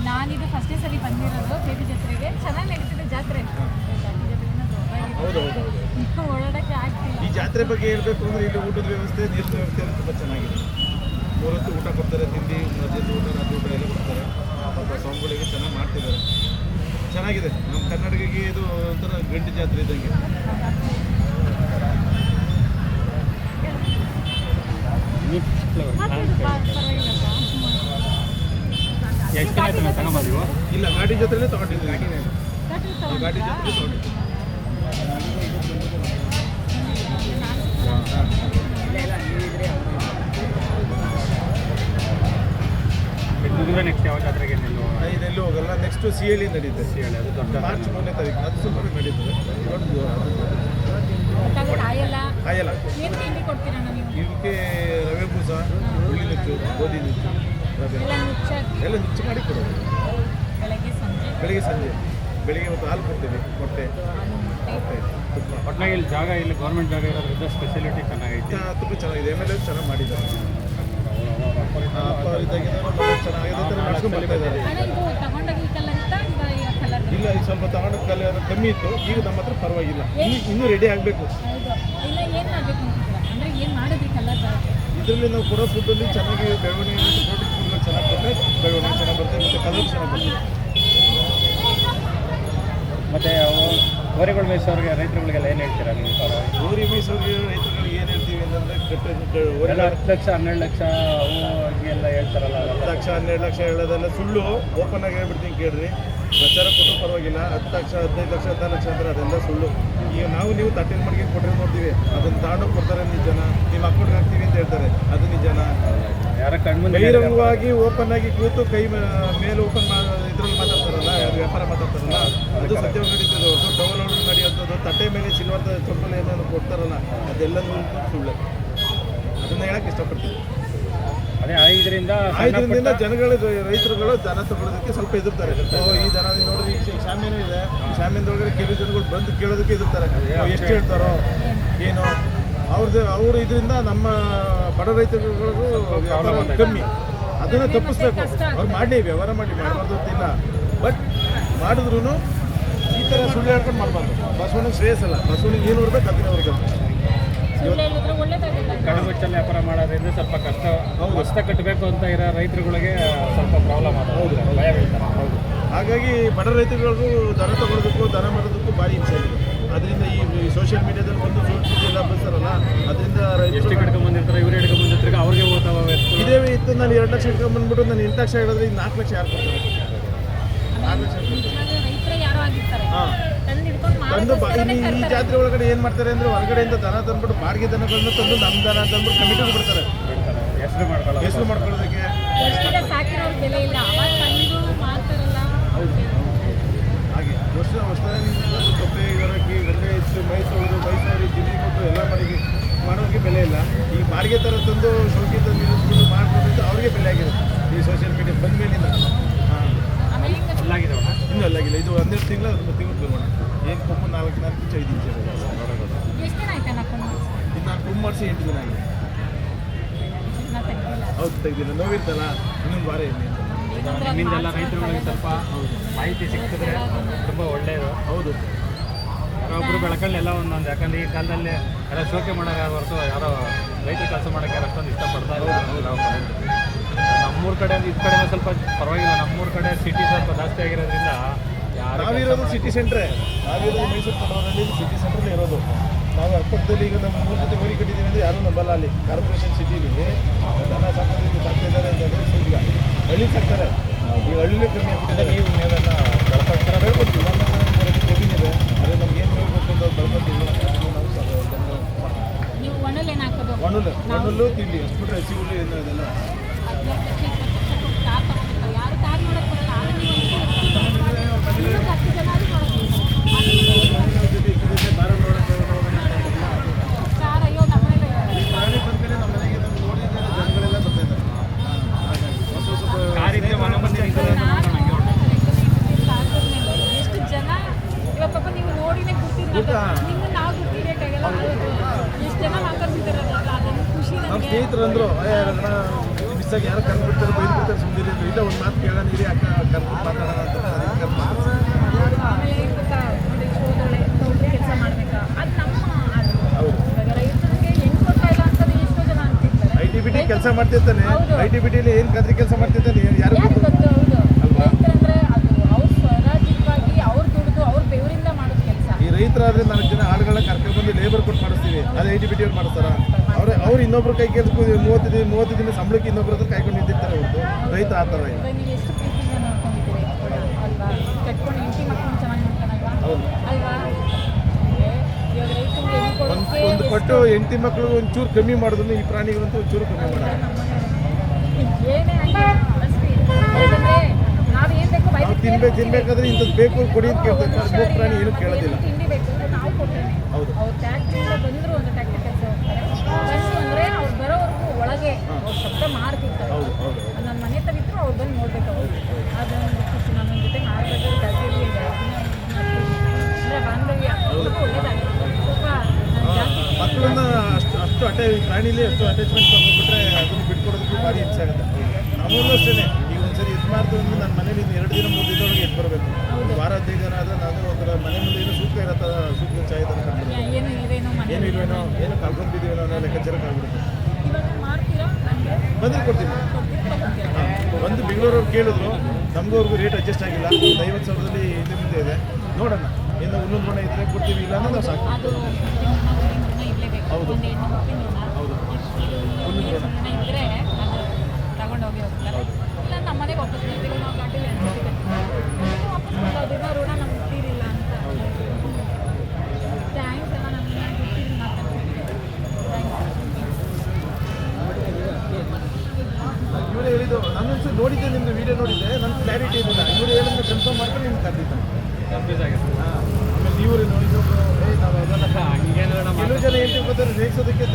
ನಾನಿದು ಫಸ್ಟೇ ಸರಿ ಬಂದಿರೋದು ಬೇಬಿ ಜಾತ್ರೆಗೆ. ಚೆನ್ನಾಗಿ ನಡೀತಿದೆ ಜಾತ್ರೆ. ಓಡಾಡಕ್ಕೆ ಆಗ್ತಿಲ್ಲ. ಈ ಜಾತ್ರೆ ಬಗ್ಗೆ ಹೇಳಬೇಕು ಅಂದರೆ ಇಲ್ಲಿ ಊಟದ ವ್ಯವಸ್ಥೆ, ನೀರಿನ ವ್ಯವಸ್ಥೆ ಎಲ್ಲ ತುಂಬ ಚೆನ್ನಾಗಿದೆ. 3 ಹೊತ್ತು ಊಟ ಕೊಡ್ತಾರೆ, ತಿಂಡಿ, ಮಧ್ಯದ ಊಟ, ರಾತ್ರಿ ಊಟ ಎಲ್ಲ ಕೊಡ್ತಾರೆ. ಪಾಪ ಸ್ವಾಮಿಗಳಿಗೆ ಚೆನ್ನಾಗಿ ಮಾಡ್ತಿದ್ದಾರೆ. ಚೆನ್ನಾಗಿದೆ. ನಮ್ಮ ಕರ್ನಾಟಕಕ್ಕೆ ಇದು ಒಂಥರ ಗಂಡು ಜಾತ್ರೆ ಇದ್ದಂಗೆ. ಇಲ್ಲ, ಗಾಡಿ ಜೊತೆಲೇ ತಗೊಂಡಿದ್ದೀನಿ. ಗಾಡಿ ಜೊತೆ ತಗೊಂಡಿದ್ದೀನಿ. ನೆಕ್ಸ್ಟ್ ಯಾವ ಜಾತ್ರೆಗೆ ಇದೆಲ್ಲೂ ಹೋಗಲ್ಲ. ನೆಕ್ಸ್ಟು CL ನಡೀತದೆ. CL ಅದು ದೊಡ್ಡ ಮಾರ್ಚ್ 3ನೇ ತಾರೀಕು. ಅದು ಸ್ವಲ್ಪ ನಡೀತದೆ. ಕಾಯಲ್ಲ. ಇವಕ್ಕೆ ರವೆ ಬೂಸ, ಹುಳಿ ನುಚ್ಚು, ಗೋಧಿ ನುಚ್ಚು, ರವೆ ಎಲ್ಲ ನುಚ್ಚು ಮಾಡಿ ಕೊಡೋದು. ಬೆಳಿಗ್ಗೆ ಸಂಜೆ. ಬೆಳಿಗ್ಗೆ ಮತ್ತು ಹಾಲು ಕೊಡ್ತೀವಿ, ಮೊಟ್ಟೆ, ತುಪ್ಪ. ಒಟ್ಟಾಗಿ ಇಲ್ಲಿ ಜಾಗ, ಇಲ್ಲಿ ಗೌರ್ಮೆಂಟ್ ಜಾಗ ಇರೋದ್ರಿಂದ ಸ್ಪೆಷಾಲಿಟಿ ಚೆನ್ನಾಗೈತೆ. ತುಂಬ ಚೆನ್ನಾಗಿದೆ. MLA ಚೆನ್ನಾಗಿ ಮಾಡಿದ್ದಾರೆ. ಇಲ್ಲ, ಈಗ ಸ್ವಲ್ಪ ತಗೊಂಡ ಕಲರ್ ಕಮ್ಮಿ ಇತ್ತು. ಈಗ ನಮ್ಮ ಹತ್ರ ಪರವಾಗಿಲ್ಲ. ಇನ್ನೂ ರೆಡಿ ಆಗಬೇಕು. ಇದರಲ್ಲಿ ನಾವು ಕೊಡೋ ಫುಡ್ಡಲ್ಲಿ ಚೆನ್ನಾಗಿ ಬೆಳವಣಿಗೆ, ಪ್ರೋಟೀನ್ ಫುಡ್ಗಳು ಚೆನ್ನಾಗಿ ಕೊಟ್ಟರೆ ಬೆಳವಣಿಗೆ ಚೆನ್ನಾಗಿ ಬರುತ್ತೆ ಮತ್ತು ಕಲರ್ ಚೆನ್ನಾಗಿ ಬರುತ್ತೆ. ಮತ್ತು ಹೋರಿಗಳು ಮೇಯಿಸೋರಿಗೆ, ರೈತರುಗಳಿಗೆಲ್ಲ ಏನು ಹೇಳ್ತೀರಾ ನೀವು? ಹೋರಿ ಮೇಯಿಸೋರಿಗೆ, ರೈತರುಗಳಿಗೆ ಏನು ಹೇಳ್ತೀವಿ ಅಂತಂದರೆ, 10 ಲಕ್ಷ 12 ಲಕ್ಷ ಎಲ್ಲ ಹೇಳ್ತಾರಲ್ಲ. 10 ಲಕ್ಷ 12 ಲಕ್ಷ ಹೇಳೋದೆಲ್ಲ ಸುಳ್ಳು. ಓಪನ್ ಆಗಿ ಹೇಳ್ಬಿಡ್ತೀನಿ ಕೇಳ್ರಿ. ಪ್ರಚಾರ ಕೊಟ್ಟರು ಪರವಾಗಿಲ್ಲ. 10 ಲಕ್ಷ 15 ಲಕ್ಷ 16 ಲಕ್ಷ ಅಂದರೆ ಅದೆಲ್ಲ ಸುಳ್ಳು. ಈಗ ನೀವು ತಟ್ಟೆನ ಮಡಿಗೆ ಕೊಟ್ಟರೆ ನೋಡ್ತೀವಿ, ಅದನ್ನು ತಗೊಂಡೋಗಿ ಕೊಡ್ತಾರೆ ನಿಜನ. ನಿಮ್ಮ ಅಕೌಂಟ್ಗೆ ಹಾಕ್ತೀವಿ ಅಂತ ಹೇಳ್ತಾರೆ, ಅದು ನಿಜನ. ಯಾರ ಕಣ್ಮುಂದೆ ಬಹಿರಂಗವಾಗಿ ಓಪನ್ ಆಗಿ ಕೂತು ಕೈ ಮೇಲೆ ಓಪನ್ ಇದ್ರಲ್ಲಿ ಮಾತಾಡ್ತಾರಲ್ಲ, ವ್ಯಾಪಾರ ಮಾತಾಡ್ತಾರಲ್ಲ, ಅದು ಸತ್ಯವಾಗಿ ನಡೀತದೆ. ಡಬಲ್ ಆರ್ಡರ್ ನಡೆಯುವಂಥದ್ದು, ತಟ್ಟೆ ಮೇಲೆ ಸಿಲ್ವರ್ ಚಪ್ಪಲಿ ಏನೇನು ಕೊಡ್ತಾರಲ್ಲ, ಅದೆಲ್ಲ ಸುಳ್ಳು. ಅದನ್ನ ಹೇಳಕ್ಕೆ ಇಷ್ಟಪಡ್ತೀವಿ. ಅದೇ ಇದರಿಂದ ಜನಗಳು, ರೈತರುಗಳು ದನ ತಗೊಳ್ಳೋದಕ್ಕೆ ಸ್ವಲ್ಪ ಎದುರ್ತಾರೆ. ಈ ದನ ನೋಡ್ರಿ, ಈ ಶಾಮಿನೂ ಇದೆ. ಈ ಶಾಮಿನದೊಳಗಡೆ ಕೆಲವು ಜನಗಳು ಬಂದು ಕೇಳೋದಕ್ಕೆ ಎದುರ್ತಾರೆ. ಎಷ್ಟು ಹೇಳ್ತಾರೋ ಏನು ಅವರು ಇದರಿಂದ ನಮ್ಮ ಬಡ ರೈತರುಗಳಿಗೂ ಕಮ್ಮಿ. ಅದನ್ನು ತಪ್ಪಿಸ್ಬೇಕು. ಅವ್ರು ಮಾಡಿ, ವ್ಯವಹಾರ ಮಾಡಬಾರ್ದು ಅಂತಿಲ್ಲ. ಬಟ್ ಮಾಡಿದ್ರು ಈ ಥರ ಸುಳ್ಳು ಹೇಳ್ಕೊಂಡು ಮಾಡಬಾರ್ದು. ಬಸವನಿಗೆ ಶ್ರೇಯಸ್ಸಲ್ಲ. ಬಸವನಿಗೆ ಏನು ಇರ್ಬೇಕು ಅದನ್ನೇ ಹೊರಬೇಕು. ಕಡುಬಚ್ಚಲ್ಲಿ ವ್ಯಾಪಾರ ಮಾಡೋದ್ರಿಂದ ಸ್ವಲ್ಪ ಕಷ್ಟ. ಹೊಸ ಕಟ್ಟಬೇಕು ಅಂತ ಇರೋ ರೈತರುಗಳಿಗೆ ಸ್ವಲ್ಪ ಪ್ರಾಬ್ಲಮ್ ಆಗೋದು, ಭಯ ಬೀಳ್ತಾರೆ. ಹೌದು. ಹಾಗಾಗಿ ಬಡ ರೈತರುಗಳಿಗೂ ದನ ತಗೊಳ್ಳೋದಕ್ಕೂ, ದನ ಮಾಡೋದಕ್ಕೂ ಭಾರಿ ಹಿಂಸೆ ಆಗಿದೆ. ಅದರಿಂದ ಈ ಸೋಷಿಯಲ್ ಮೀಡಿಯಾದಲ್ಲಿ ಬಂದು ಎಲ್ಲ ಬರ್ತಾರಲ್ಲ, ಅದರಿಂದ ಎಷ್ಟು ಹಿಡ್ಕೊಂಡ್ಬಂದಿರ್ತಾರೆ, ಇವ್ರು ಹಿಡ್ಕೊಂಡ್ಬಂದಿರ್ತಾರೆ, ಅವ್ರಿಗೆ ಓದ್ತಾವೆ. ಇದೇ ಇತ್ತು. ನಾನು 2 ಲಕ್ಷ ಹಿಡ್ಕೊಂಡ್ಬಂದ್ಬಿಟ್ಟು ನಾನು 8 ಲಕ್ಷ ಹೇಳಿದ್ರೆ ಈಗ 4 ಲಕ್ಷ ಯಾರು ಕೊಡ್ತಾರೆ? 4 ಲಕ್ಷ ಹಾಂ ತಂದು ಈ ಜಾತ್ರೆ ಒಳಗಡೆ ಏನು ಮಾಡ್ತಾರೆ ಅಂದರೆ, ಹೊರಗಡೆಯಿಂದ ದನ ತಂದ್ಬಿಟ್ಟು ಬಾಡಿಗೆ ದನಗಳನ್ನ ತಂದು ನಮ್ಮ ದನ ತಂದ್ಬಿಟ್ಟು ಕಮಿಟಿಗೆ ಬಿಡ್ತಾರೆ. ಹೆಸರು ಮಾಡ್ಕೊಳ್ಳೋದಕ್ಕೆ ಹಾಗೆ ಹೊಸದಾಗಿ ಕಪ್ಪೆ ಇರೋಕ್ಕೆ ಗಂಟೆ ಹೆಚ್ಚು ಮೈಸೂರು ಜಿಲ್ಲಿ ಕೊಟ್ಟು ಎಲ್ಲ ಮಾಡೋರಿಗೆ ಬೆಲೆ ಇಲ್ಲ. ಈ ಬಾಡಿಗೆ ಥರ ತಂದು ಶೋಕಿ ತಂದು ನಿಲ್ಲಿಸ್ಬಿಟ್ಟು ಮಾಡ್ಕೊಂಡು ಅವ್ರಿಗೆ ಬೆಲೆ ಆಗಿದೆ ಈ ಸೋಷಿಯಲ್ ಮೀಡಿಯಾ ಬಂದ ಮೇಲಿಂದ. ಇನ್ನೂ ಅಲ್ಲಾಗಿಲ್ಲ. ಇದು 12 ತಿಂಗಳು 10 ತಿಂಗಳು ತಗೋಣ. ಏನು ಕೊಮ್ಮು 4 ಇಂಚು 5 ಇಂಚು ಇದು ನಾನು ಕೊಮ್ಮು ಮಾಡಿಸಿ 8 ದಿನ ಆಗಿದೆ. ಹೌದು, ತೆಗ್ದಿಲ್ಲ. ನೋವಿರ್ತಲ್ಲ, ಇನ್ನೊಂದು ವಾರ ಇಲ್ಲಿ. ನಿಮ್ಮಿಂದೆಲ್ಲ ರೈತರುಗಳಿಗೆ ಸ್ವಲ್ಪ ಮಾಹಿತಿ ಸಿಗ್ತದೆ, ತುಂಬ ಒಳ್ಳೆಯದು. ಹೌದು. ಯಾರೊಬ್ಬರು ಬೆಳಕಲ್ಲಿ ಎಲ್ಲ ಒಂದೊಂದು. ಯಾಕಂದರೆ ಈ ಕಾಲದಲ್ಲಿ ಎಲ್ಲ ಶೋಕಿ ಮಾಡೋಕೆ ಹೊರತು ಯಾರೋ ರೈತರು ಕೆಲಸ ಮಾಡೋಕ್ಕೆ ಅಷ್ಟೊಂದು ಇಷ್ಟಪಡ್ತಾ ಇಲ್ಲ. ನಮ್ಮೂರ ಕಡೆ ಈ ಕಡೆ ಸ್ವಲ್ಪ ಪರವಾಗಿಲ್ಲ. ನಮ್ಮೂರ ಕಡೆ ಸಿಟಿ ಸ್ವಲ್ಪ ಜಾಸ್ತಿ ಆಗಿರೋದ್ರಿಂದ ನಾವಿರೋದು ಸಿಟಿ ಸೆಂಟ್ರೇ. ನಾವಿರೋದು ಮೈಸೂರು ಪಟ್ಟಣದಲ್ಲಿ ಸಿಟಿ ಸೆಂಟ್ರಲ್ಲಿ ಇರೋದು. ನಾವು ಅಕ್ಕಪಕ್ಕದಲ್ಲಿ ಈಗ ನಮ್ಮ 3 ಜೊತೆ ಹೋರಿ ಕಟ್ಟಿದ್ದೀವಿ ಅಂದರೆ ಯಾರೂ ನಂಬಲ್ಲ. ಅಲ್ಲಿ ಕಾರ್ಪೊರೇಷನ್ ಸಿಟಿಲಿ ದನ ಸಾಕ್ತಿದ್ದಾರೆ ಅಂತಂದರೆ ಈಗ ಹಳ್ಳಿ ಸಾಕ್ತಾರೆ. ಈ ಹಳ್ಳಿಲೇ ಕಮ್ಮಿ ಆಗ್ತಿದೆ. ನೀವು ಮೇಲೆಲ್ಲ ಬೆಳ್ಕೊಡ್ತಾರೆ, ಬೆಳ್ಕೊಡ್ತೀವಿ. ನಮ್ಮ ಜಮೀನಿದೆ, ಅದೇ ನಮ್ಗೆ ಏನು ಹೇಳ್ಬೇಕು ಅಂತ ಬೆಳ್ಕೊತೀವಿ. ಒಣಲು ತಿಂಡಿ ಅಷ್ಟು ಬಿಟ್ಟರೆ ಹಸಿ ಹುಲ್ಲು ಏನು ಅದೆಲ್ಲ ನಮ್ಮ ಸ್ನೇಹಿತರು ಅಂದರು, ಮಿಸ್ಸಾಗಿ ಯಾರು ಕರ್ಬಿಡ್ತಾರೆ ಬೈದ್ಬಿಡ್ತಾರೆ ಸುಮ್ಮನೆ ಇಲ್ಲ ಒಂದು ಮಾತು ಕೇಳೋಣ ಇರಿ ಅಕ್ಕ ಕರ್ಬಿಟ್ಟು ಮಾತಾಡೋಣ ಅಂತ ಅದಕ್ಕೆ ಕರ್ಬಿಟ್ಟು ಆಮೇಲೆ ಏನು ಗೊತ್ತಾ ನೋಡಿ ಶೋದೊಳೆ ಕೆಲಸ ಮಾಡ್ಬೇಕಾ ಅದು ನಮ್ಮ ಅದು ಹೌದು ಇವಾಗ ರೈತರಿಗೆ ಹೆಂಗ್ ಕೊಡ್ತಾ ಇಲ್ಲ ಅಂತ ಎಷ್ಟೋ ಜನ ಅಂತಿರ್ತಾರೆ ITBT ಕೆಲಸ ಮಾಡ್ತಿರ್ತಾನೆ ITBTಲಿ ಏನು ಖಾತ್ರಿ ಕೆಲಸ ಮಾಡ್ತಿರ್ತಾನೆ ಯಾರು ಯಾರಿಗೆ ಗೊತ್ತು ಹೌದು ಅಲ್ವಾ? ರೈತರಂದ್ರೆ ಅದು ಅವ್ರು ಸ್ವರಾಜ್ಯವಾಗಿ ಅವ್ರು ದುಡಿದು ಅವ್ರ ಬೆವರಿಂದ ಮಾಡೋದು ಕೆಲಸ ಈ ರೈತರಾದ್ರೆ 4 ಜನ ಆಳುಗಳನ್ನ ಕರ್ಕೊಂಡ್ಬಂದು ಲೇಬರ್ ಕೊಟ್ಟು ಮಾಡಿಸ್ತೀವಿ ಅದು ITBT ಅವ್ರು ಮಾಡ್ತಾರ ಅವ್ರು ಇನ್ನೊಬ್ರು ಕೈ ಕೆಲಸಕ್ಕೂ 30 ದಿನ ಸಂಬಳಕ್ಕೆ ಇನ್ನೊಬ್ರ ಹತ್ರ ಕಾಯ್ಕೊಂಡು ನಿಂತಿರ್ತಾರೆ ಹೊರತು ರೈತ ಆ ಥರ ಇಲ್ಲ. ಇವಾಗ ನೀವು ಎಷ್ಟು ಪ್ರೀತಿಯಿಂದ ನೋಡ್ಕೊಂಡಿದ್ದೀರಿ ಕೂಡ ಅಲ್ವಾ ಕಟ್ಕೊಂಡು ಹೆಂಡತಿ ಮಕ್ಕಳು ಚೆನ್ನಾಗಿ ನೋಡ್ಕೊಳಲ್ವಾ ಹೌದು ಅಲ್ವಾ ಇವಾಗ ರೈತರಿಗೆ ಒಂದು ಕೊಟ್ಟು ಹೆಂಡತಿ ಮಕ್ಕಳು ಒಂಚೂರು ಕಮ್ಮಿ ಮಾಡಿದ್ರು ಈ ಪ್ರಾಣಿಗಳಂತೂ ಒಂಚೂರು ಕಮ್ಮಿ ಮಾಡೋದು ಏನೇ ಆಗಲಿ ಯಾಕಂದ್ರೆ ನಾವು ಏನ್ ಬೇಕು ತಿನ್ಬೇಕಾದ್ರೆ ಇಂಥದ್ದು ಬೇಕು ಕೊಡಿ ಅಂತ ಕೇಳ್ತಾರೆ ಮೂರು ಪ್ರಾಣಿ ಏನು ಕೇಳೋದಿಲ್ಲ. ತಿಂಡಿ ಬೇಕು ಅಂದ್ರೆ ನಾವು ಕೊಟ್ಟರೆ ಹೌದು ಅವ್ರು ಟ್ಯಾಕ್ಟ್ರಿಯಿಂದ ಬಂದ್ರು ಒಂದು ಟ್ಯಾಕ್ಟ್ರಿ ಕೆಲಸ ಹೋಗ್ತಾರೆ ಬಂದು ಅಂದ್ರೆ ಅವ್ರು ಬರೋವರೆಗೂ ಒಳಗೆ ಅವ್ರ ಶಬ್ದ ಮಾಡ್ತಿರ್ತಾರೆ ಹೌದು ಹೌದು ನನ್ನ ಮನೆ ತಗಿದ್ರು ಅವ್ರು ಬಂದು ನೋಡ್ಬೇಕು ಅವ್ರು ಅದೊಂದು ಖುಷಿ ನನ್ನ ಜೊತೆ ಮಾಡ್ಬೇಕಾದ್ರೆ ಗದ್ದೆಯಲ್ಲಿ ಅಂದ್ರೆ ಬಾಂಧವ್ಯ ಅವ್ರಿಗೂ ಒಳ್ಳೇದಾಗಿದೆ ಸ್ವಲ್ಪ ಜಾಸ್ತಿ ಮಕ್ಕಳನ್ನ ಅಷ್ಟು ಪ್ರಾಣಿಲಿ ಅಷ್ಟು ಅಟ್ಯಾಚ್ಮೆಂಟ್ ತಗೊಂಡ್ಬಿಟ್ರೆ ಅದನ್ನು ಬಿಟ್ಕೊಡೋದಕ್ಕೆ ಭಾರಿ ಹಿಂಸೆ ಆಗುತ್ತೆ. ನಮ್ಮಲ್ಲೂ ಅಷ್ಟೇ ಈಗ ಒಂದ್ಸರಿ ಇದು ಮಾಡ್ತು ಅಂದ್ರೆ ನನ್ನ ಮನೇಲಿ 2 ದಿನ 3 ದಿನದೊಳಗೆ ಎದ್ದು ಬರಬೇಕು. ವಾರ 15 ದಿನ ಆದರೆ ನಾನು ಒಂಥರ ಮನೆ ಮುಂದೆ ಏನು ಸೂಕ್ತ ಇರತ್ತ ಸೂಕ್ತ ಚಾಯ್ ಥರ ಕಂಡು ಏನು ಇಲ್ವೇನೋ ಮನೆ ಏನು ಇಲ್ವೇನೋ ಏನು ಕಳ್ಕೊಂತಿದ್ದೀವಿ ಅನ್ನೋ ಲೆಕ್ಕಾಚಾರಕ್ಕೆ ಆಗ್ಬಿಡುತ್ತೆ. ಇವಾಗ ಮಾಡ್ತೀರಾ ನನಗೆ ಬಂದ್ರೆ ಕೊಡ್ತೀನಿ. ಬಂದು ಬೆಂಗಳೂರವ್ರು ಕೇಳಿದ್ರು ನಮಗೂ ಅವ್ರಿಗೂ ರೇಟ್ ಅಡ್ಜಸ್ಟ್ ಆಗಿಲ್ಲ. ಒಂದು 50,000ದಲ್ಲಿ ಹಿಂದೆ ಮುಂದೆ ಇದೆ ನೋಡೋಣ ಇನ್ನು ಇನ್ನೊಂದು ಗುಣ ಇದ್ರೆ ಕೊಡ್ತೀವಿ ಇಲ್ಲ ಅಂದ್ರೆ ನಾವು ಸಾಕು. ಅದು ಇರಲೇಬೇಕು ಹೌದು. ಒಂದು ಹೆಣ್ಣು ಮಕ್ಕಳಿನ ಹೌದು ಇದ್ರೆ ಅದು ತಗೊಂಡು ಹೋಗಿ ಹೋಗ್ತಾರೆ ಇಲ್ಲ ನಮ್ಮ ಮನೆಗೆ ವಾಪಸ್ ಬರ್ತೀವಿ ನಾವು ಗಾಡಿಲಿ ವಾಪಸ್ ಬರೋದಿನ ಋಣ ನಮ್ಗೆ ತೀರಿಲ್ಲ ಅಂತ ಥ್ಯಾಂಕ್ಸ್ ಎಲ್ಲ ನಮಗೆ ಇವರೇ ಹೇಳಿದ್ದು ನಾನೊಂದ್ಸರಿ ನೋಡಿದ್ದೆ ನಿಮ್ಮದು ವಿಡಿಯೋ ನೋಡಿದ್ದೆ ನನ್ನ ಕ್ಲಾರಿಟಿ ಇರಲಿಲ್ಲ. ಇವರು ಹೇಳಿದ್ರೆ ಕನ್ಫರ್ಮ್ ಮಾಡ್ಕೊಂಡು ನಿಮ್ಗೆ ಕರೆದಿದ್ದೆ. ಕನ್ಫ್ಯೂಸ್ ಆಗುತ್ತೆ ಆಮೇಲೆ ಇವರು ನೋಡಿದ್ರು ನಾವು ಅದೆಲ್ಲ ಹಂಗೇನಿಲ್ಲ ನಮ್ಮ ಕೆಲವು ಜನ ಏನು ತಿಳ್ಕೊತಾರೆ ರೇಗಿಸೋದಕ್ಕೆ